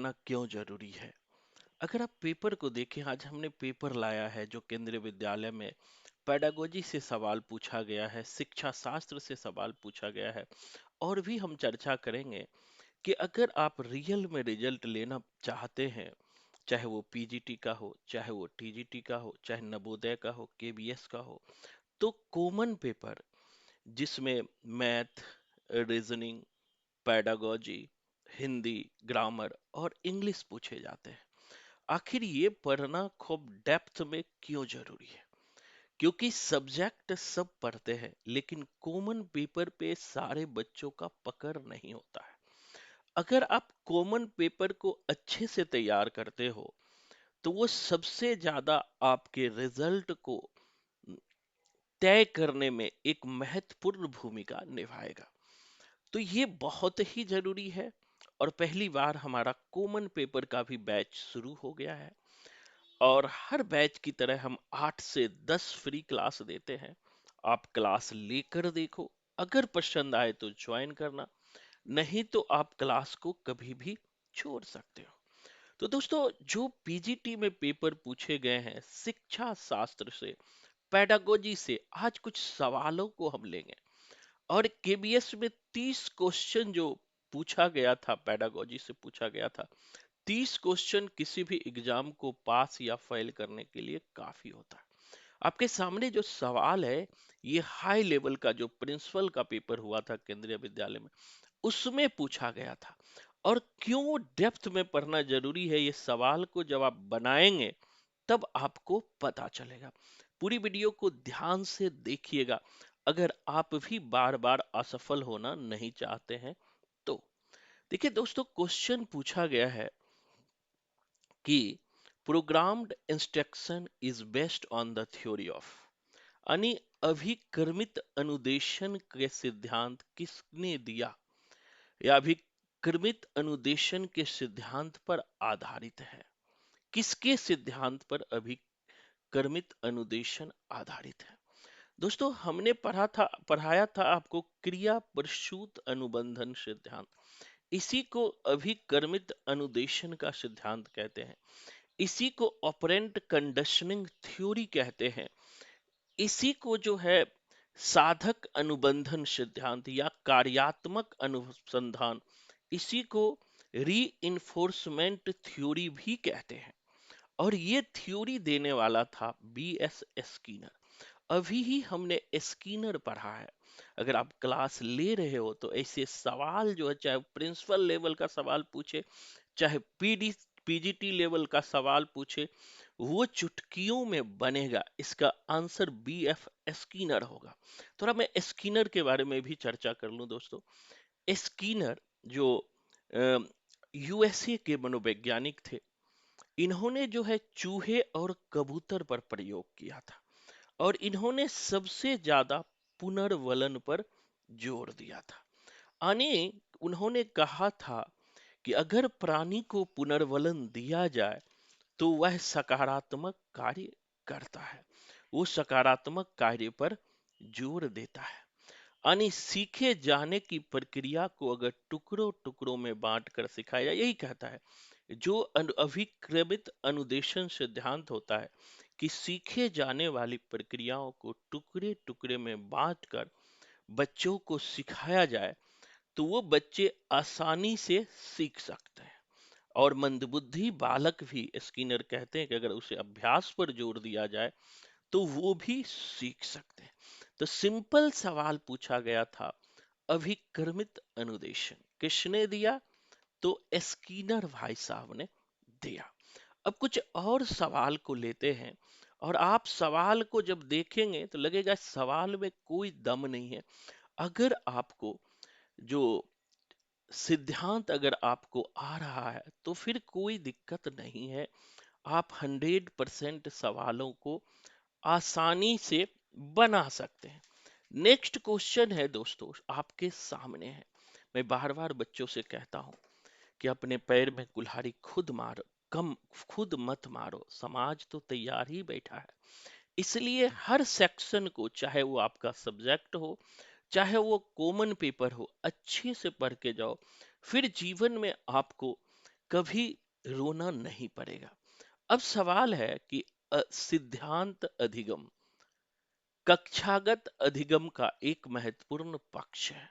पढ़ना क्यों जरूरी है। अगर आप पेपर को देखें, आज हमने पेपर लाया है जो केंद्रीय विद्यालय में पेडागोजी से सवाल पूछा गया है, शिक्षा शास्त्र से सवाल पूछा गया है। और भी हम चर्चा करेंगे कि अगर आप रियल में रिजल्ट लेना चाहते हैं, चाहे वो पीजीटी का हो, चाहे वो टीजीटी का हो, चाहे नवोदय का हो, केबीएस का हो, तो कॉमन पेपर जिसमें math, reasoning, pedagogy, Hindi, grammar और इंग्लिश पूछे जाते हैं। आखिर ये पढ़ना खूब डेप्थ में क्यों जरूरी है? क्योंकि सब्जेक्ट सब पढ़ते हैं, लेकिन कॉमन पेपर पे सारे बच्चों का पकड़ नहीं होता है। अगर आप कॉमन पेपर को अच्छे से तैयार करते हो, तो वो सबसे ज्यादा आपके रिजल्ट को तय करने में एक महत्वपूर्ण भूमिका निभाएगा। तो ये बहुत ही जरूरी है। और पहली बार हमारा कॉमन पेपर का भी बैच शुरू हो गया है। और हर बैच की तरह हम 8 से 10 फ्री क्लास देते हैं। आप क्लास लेकर देखो, अगर पसंद आए तो ज्वाइन करना, नहीं तो आप क्लास को कभी भी छोड़ सकते हो। तो दोस्तों, जो पीजीटी में पेपर पूछे गए हैं शिक्षा शास्त्र से, पेडागोजी से, आज कुछ सवालों को हम लेंगे। और केबीएस में 30 क्वेश्चन जो पूछा गया था, पेडागोजी से पूछा गया था, 30 क्वेश्चन किसी भी एग्जाम को पास या फेल करने के लिए काफी होता है। आपके सामने जो सवाल है, ये हाई लेवल का जो प्रिंसिपल का पेपर हुआ था केंद्रीय विद्यालय में, उसमें पूछा गया था। और क्यों डेप्थ में पढ़ना जरूरी है, ये सवाल को जब आप बनाएंगे तब आपको पता चलेगा। पूरी वीडियो को ध्यान से देखिएगा, अगर आप भी बार बार असफल होना नहीं चाहते हैं तो। देखिए दोस्तों, क्वेश्चन पूछा गया है कि programmed instruction is based on the theory of, यानी अभिक्रमित अनुदेशन के सिद्धांत किसने दिया, या अभिक्रमित अनुदेशन के सिद्धांत पर आधारित है। किसके सिद्धांत पर अभिक्रमित अनुदेशन आधारित है? दोस्तों, हमने पढ़ाया था आपको क्रिया प्रसूत अनुबंधन सिद्धांत। इसी को अभिक्रमित अनुदेशन का सिद्धांत कहते हैं। इसी को ऑपरेंट कंडीशनिंग थ्योरी कहते हैं। इसी को जो है साधक अनुबंधन सिद्धांत या कार्यात्मक अनुसंधान, इसी को रीइंफोर्समेंट थ्योरी भी कहते हैं। और ये थ्योरी देने वाला था बीएस स्किनर। अभी ही हमने स्किनर पढ़ा है। अगर आप क्लास ले रहे हो तो ऐसे सवाल जो है, चाहे प्रिंसिपल लेवल का सवाल पूछे, चाहे पीजीटी लेवल का सवाल पूछे, वो चुटकियों में बनेगा। इसका आंसर बीएफ स्किनर होगा। थोड़ा मैं स्किनर के बारे में भी चर्चा कर लूं दोस्तों। स्किनर जो यूएसए के मनोवैज्ञानिक थे, इन्होंने जो है चूहे और कबूतर पर प्रयोग किया था। और इन्होंने सबसे ज्यादा पुनर्वलन पर जोर दिया था। यानी उन्होंने कहा था कि अगर प्राणी को पुनर्वलन दिया जाए तो वह सकारात्मक कार्य करता है, वो सकारात्मक कार्य पर जोर देता है। यानी सीखे जाने की प्रक्रिया को अगर टुकड़ों टुकड़ों में बांट कर सिखाया जाए, यही कहता है जो अभिक्रमित अनुदेशन सिद्धांत होता है कि सीखे जाने वाली प्रक्रियाओं को टुकड़े टुकड़े में बांटकर बच्चों को सिखाया जाए, तो वो बच्चे आसानी से सीख सकते हैं। और मंदबुद्धि बालक भी, स्किनर कहते हैं कि अगर उसे अभ्यास पर जोर दिया जाए तो वो भी सीख सकते हैं। तो सिंपल सवाल पूछा गया था, अभिक्रमित अनुदेशन किसने दिया? तो स्किनर भाई साहब ने दिया। अब कुछ और सवाल को लेते हैं। और आप सवाल को जब देखेंगे तो लगेगा सवाल में कोई दम नहीं है। अगर आपको जो सिद्धांत अगर आपको आ रहा है तो फिर कोई दिक्कत नहीं है। आप 100% सवालों को आसानी से बना सकते हैं। नेक्स्ट क्वेश्चन है दोस्तों, आपके सामने है। मैं बार बार बच्चों से कहता हूं कि अपने पैर में कुल्हाड़ी खुद मारो, कम खुद मत मारो, समाज तो तैयार ही बैठा है। इसलिए हर सेक्शन को, चाहे वो आपका सब्जेक्ट हो, चाहे वो कॉमन पेपर हो, अच्छे से पढ़ के जाओ। फिर जीवन में आपको कभी रोना नहीं पड़ेगा। अब सवाल है कि सिद्धांत अधिगम कक्षागत अधिगम का एक महत्वपूर्ण पक्ष है।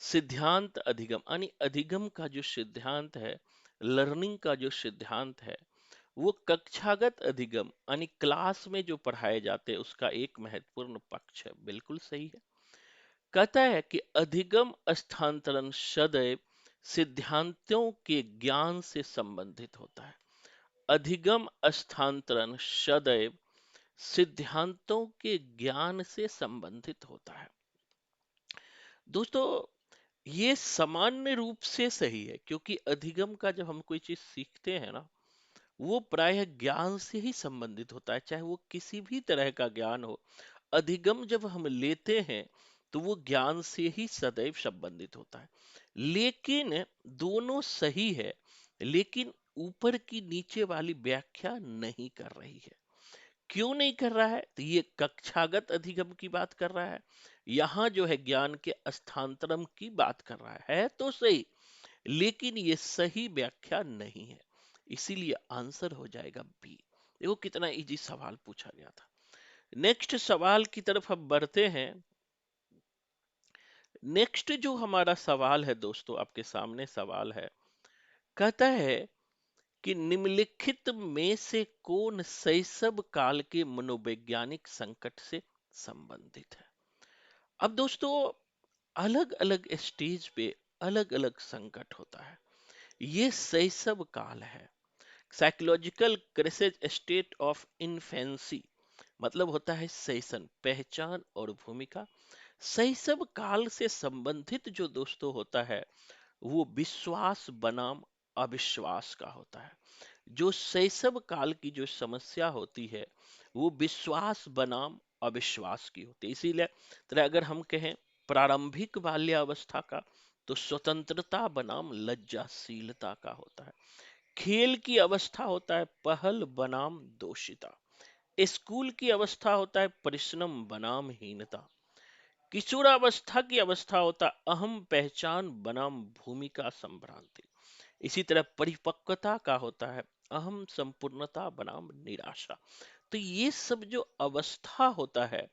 सिद्धांत अधिगम यानी अधिगम का जो सिद्धांत है, लर्निंग का जो सिद्धांत है, वो कक्षागत अधिगम यानी क्लास में जो पढ़ाए जाते हैं उसका एक महत्वपूर्ण पक्ष है। बिल्कुल सही है। कहता है कि अधिगम स्थानांतरण सदैव सिद्धांतों के ज्ञान से संबंधित होता है। अधिगम स्थानांतरण सदैव सिद्धांतों के ज्ञान से संबंधित होता है। दोस्तों, ये सामान्य रूप से सही है, क्योंकि अधिगम का जब हम कोई चीज सीखते हैं ना, वो प्रायः ज्ञान से ही संबंधित होता है, चाहे वो किसी भी तरह का ज्ञान हो। अधिगम जब हम लेते हैं तो वो ज्ञान से ही सदैव संबंधित होता है। लेकिन दोनों सही है, लेकिन ऊपर की नीचे वाली व्याख्या नहीं कर रही है। क्यों नहीं कर रहा है? तो ये कक्षागत अधिगम की बात कर रहा है, यहां जो है ज्ञान के स्थानांतरण की बात कर रहा है तो सही, लेकिन ये सही व्याख्या नहीं है। इसीलिए आंसर हो जाएगा बी। देखो कितना इजी सवाल पूछा गया था। नेक्स्ट सवाल की तरफ हम बढ़ते हैं। नेक्स्ट जो हमारा सवाल है दोस्तों, आपके सामने सवाल है, कहता है कि निम्नलिखित में से कौन शैशव काल के मनोवैज्ञानिक संकट से संबंधित है? अब दोस्तों, अलग अलग स्टेज पे अलग अलग संकट होता है। ये शैशव काल है, psychological crisis state of infancy, मतलब होता है शैशन, पहचान और भूमिका। शैशव काल से संबंधित जो दोस्तों होता है, वो विश्वास बनाम अविश्वास का होता है। जो शैशव काल की जो समस्या होती है, वो विश्वास बनाम अविश्वास की होती है। इसीलिए तरह अगर हम कहें प्रारंभिक बाल्यावस्था का, तो स्वतंत्रता बनाम लज्जाशीलता का होता है। खेल की अवस्था होता है पहल बनाम दोषिता। स्कूल की अवस्था होता है परिश्रम बनाम हीनता। किशोरावस्था की अवस्था होता है अहम पहचान बनाम भूमिका संभ्रांति। इसी तरह परिपक्वता का होता है अहम संपूर्णता बनाम निराशा। तो ये सब जो अवस्था होता है,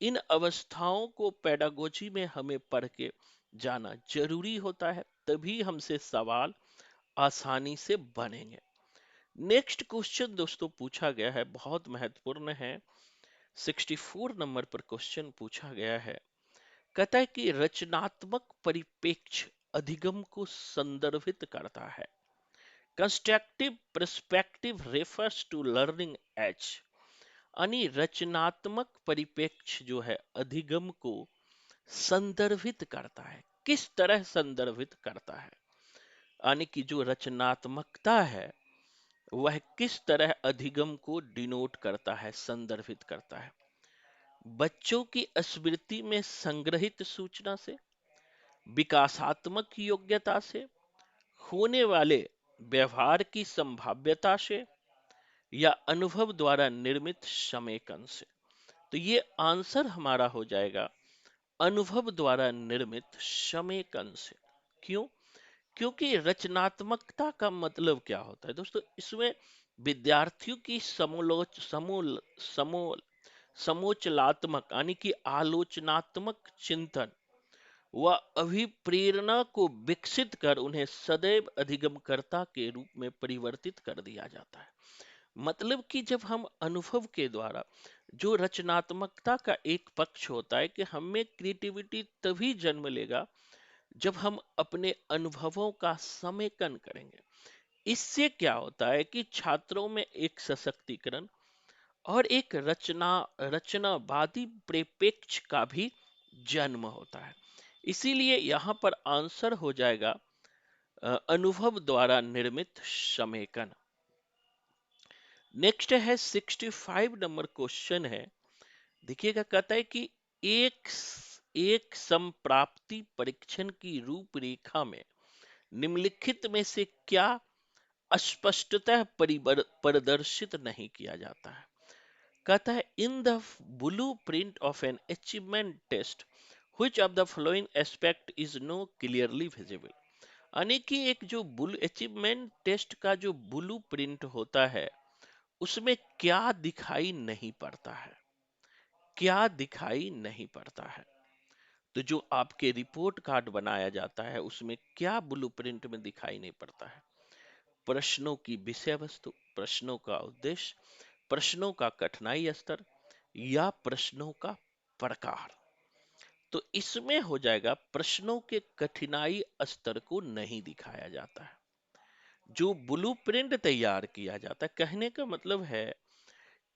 इन अवस्थाओं को पेडागोजी में हमें पढ़ के जाना जरूरी होता है, तभी हमसे सवाल आसानी से बनेंगे। नेक्स्ट क्वेश्चन दोस्तों पूछा गया है, बहुत महत्वपूर्ण है। 64 नंबर पर क्वेश्चन पूछा गया है। कहता है कि रचनात्मक परिप्रेक्ष्य अधिगम को संदर्भित करता है। Constructive perspective refers to learning as, यानी रचनात्मक परिप्रेक्ष्य जो है अधिगम को संदर्भित करता है। किस तरह संदर्भित करता है? यानी कि जो रचनात्मकता है वह किस तरह अधिगम को डिनोट करता है, संदर्भित करता है? बच्चों की स्मृति में संग्रहित सूचना से, विकासात्मक योग्यता से, होने वाले व्यवहार की संभाव्यता से, या अनुभव द्वारा निर्मित समेकन से। तो ये आंसर हमारा हो जाएगा अनुभव द्वारा निर्मित समेकन से। क्यों? क्योंकि रचनात्मकता का मतलब क्या होता है दोस्तों? इसमें विद्यार्थियों की समोलोच समूल समूल समोचनात्मक यानी कि आलोचनात्मक चिंतन व अभिप्रेरणा को विकसित कर उन्हें सदैव अधिगमकर्ता के रूप में परिवर्तित कर दिया जाता है। मतलब कि जब हम अनुभव के द्वारा, जो रचनात्मकता का एक पक्ष होता है कि हमें क्रिएटिविटी तभी जन्म लेगा जब हम अपने अनुभवों का समेकन करेंगे। इससे क्या होता है कि छात्रों में एक सशक्तिकरण और एक रचनावादी परिप्रेक्ष्य का भी जन्म होता है। इसीलिए यहां पर आंसर हो जाएगा अनुभव द्वारा निर्मित समेकन। नेक्स्ट है 65 नंबर क्वेश्चन है। देखिएगा, कहता है कि एक एक संप्राप्ति परीक्षण की रूपरेखा में निम्नलिखित में से क्या स्पष्टतः प्रदर्शित नहीं किया जाता है? कहता है in the blueprint of an achievement test which of the following aspect is no clearly visible? यानी कि एक जो बुल अचीवमेंट टेस्ट का जो ब्लू प्रिंट होता है, उसमें क्या दिखाई नहीं पड़ता है, क्या दिखाई नहीं पड़ता है। तो जो आपके रिपोर्ट कार्ड बनाया जाता है, उसमें क्या ब्लूप्रिंट में दिखाई नहीं पड़ता है? प्रश्नों की विषय वस्तु, प्रश्नों का उद्देश्य, प्रश्नों का कठिनाई स्तर या प्रश्नों का प्रकार। तो इसमें हो जाएगा, प्रश्नों के कठिनाई स्तर को नहीं दिखाया जाता है। जो ब्लूप्रिंट तैयार किया जाता है, कहने का मतलब है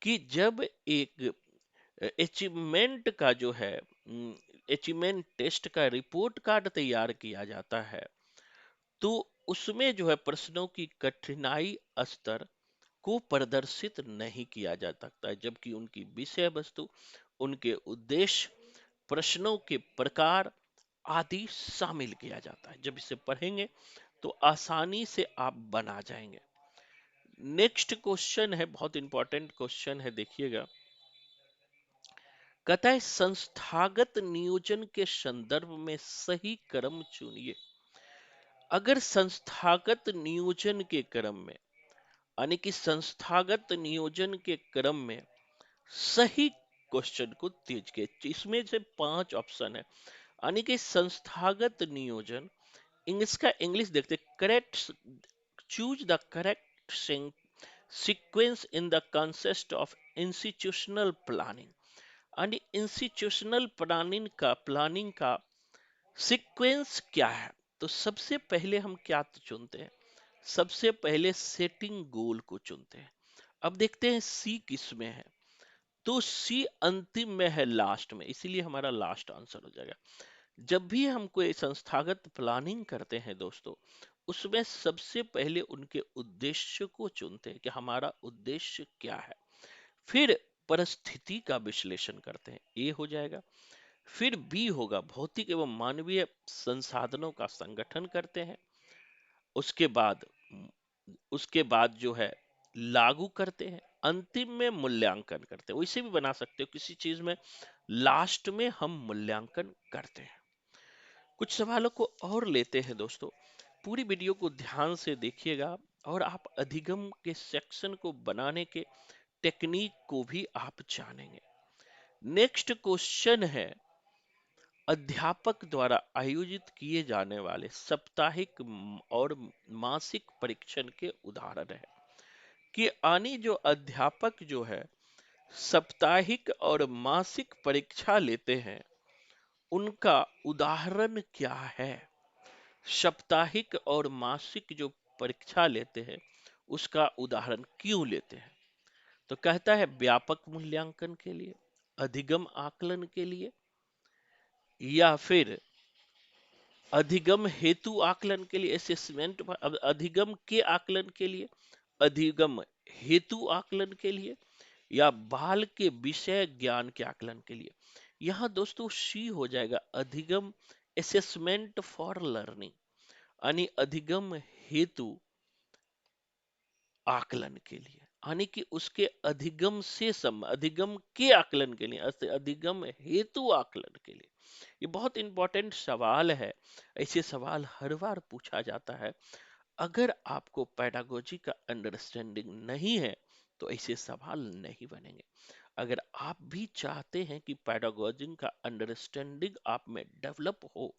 कि जब एक अचीवमेंट का जो है, अचीवमेंट टेस्ट का रिपोर्ट कार्ड तैयार किया जाता है, तो उसमें जो है प्रश्नों की कठिनाई स्तर को प्रदर्शित नहीं किया जा सकता है, जबकि उनकी विषय वस्तु, उनके उद्देश्य, प्रश्नों के प्रकार आदि शामिल किया जाता है। जब इसे पढ़ेंगे तो आसानी से आप बना जाएंगे। नेक्स्ट क्वेश्चन है, बहुत इंपॉर्टेंट क्वेश्चन है, देखिएगा। कहता है संस्थागत नियोजन के संदर्भ में सही क्रम चुनिए। अगर संस्थागत नियोजन के क्रम में, यानी कि संस्थागत नियोजन के क्रम में सही क्वेश्चन को तेज के, इसमें से 5 ऑप्शन है। यानी कि संस्थागत नियोजन, इंग्लिश का इंग्लिश देखते, correct, choose the correct sequence in the context of institutional planning. यानी इंस्टीट्यूशनल प्लानिंग का सीक्वेंस क्या है? तो सबसे पहले हम क्या चुनते हैं? सबसे पहले सेटिंग गोल को चुनते हैं। अब देखते हैं सी किस में है। तो सी अंतिम में है, लास्ट में, इसीलिए हमारा लास्ट आंसर हो जाएगा। जब भी हम कोई संस्थागत प्लानिंग करते हैं दोस्तों, उसमें सबसे पहले उनके उद्देश्य को चुनते हैं कि हमारा उद्देश्य क्या है। फिर परिस्थिति का विश्लेषण करते हैं, ए हो जाएगा। फिर बी होगा, भौतिक एवं मानवीय संसाधनों का संगठन करते हैं। उसके बाद जो है लागू करते हैं। अंतिम में मूल्यांकन करते हैं। वैसे भी बना सकते हो किसी चीज में, लास्ट में हम मूल्यांकन करते हैं। कुछ सवालों को और लेते हैं दोस्तों। पूरी वीडियो को ध्यान से देखिएगा और आप अधिगम के सेक्शन को बनाने के टेक्निक को भी आप जानेंगे। नेक्स्ट क्वेश्चन है, अध्यापक द्वारा आयोजित किए जाने वाले साप्ताहिक और मासिक परीक्षण के उदाहरण है। कि आनी जो अध्यापक जो है साप्ताहिक और मासिक परीक्षा लेते हैं, उनका उदाहरण क्या है? साप्ताहिक और मासिक जो परीक्षा लेते हैं, उसका उदाहरण क्यों लेते हैं? तो कहता है व्यापक मूल्यांकन के लिए, अधिगम आकलन के लिए, या फिर अधिगम हेतु आकलन के लिए, असेसमेंट, अधिगम के आकलन के लिए, अधिगम हेतु आकलन के लिए, या बाल के विषय ज्ञान के आकलन के लिए। यहां दोस्तों सी हो जाएगा, अधिगम असेसमेंट फॉर लर्निंग, यानी अधिगम हेतु आकलन के लिए, यानी कि उसके अधिगम से अधिगम के आकलन के लिए, अधिगम हेतु आकलन के लिए। ये बहुत इंपॉर्टेंट सवाल है। ऐसे सवाल हर बार पूछा जाता है। अगर आपको पेडागोजी का अंडरस्टैंडिंग नहीं है, तो ऐसे सवाल नहीं बनेंगे। अगर आप भी चाहते हैं कि पेडागोजी का अंडरस्टैंडिंग आप में डेवलप हो,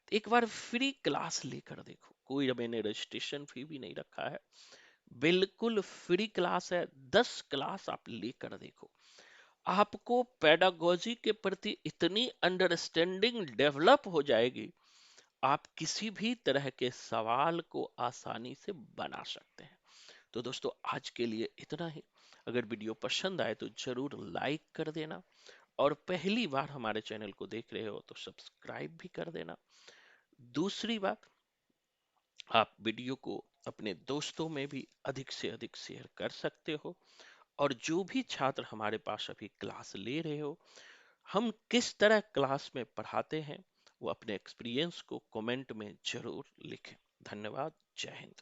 तो एक बार फ्री क्लास लेकर देखो। कोई मैंने रजिस्ट्रेशन फी भी नहीं रखा है, बिल्कुल फ्री क्लास है। 10 क्लास आप लेकर देखो, आपको पेडागोजी के प्रति इतनी अंडरस्टैंडिंग डेवलप हो जाएगी, आप किसी भी तरह के सवाल को आसानी से बना सकते हैं। तो दोस्तों आज के लिए इतना ही। अगर वीडियो पसंद आए तो जरूर लाइक कर देना, और पहली बार हमारे चैनल को देख रहे हो तो सब्सक्राइब भी कर देना। दूसरी बात, आप वीडियो को अपने दोस्तों में भी अधिक से अधिक शेयर कर सकते हो। और जो भी छात्र हमारे पास अभी क्लास ले रहे हो, हम किस तरह क्लास में पढ़ाते हैं, वो अपने एक्सपीरियंस को कमेंट में जरूर लिखें। धन्यवाद। जय हिंद।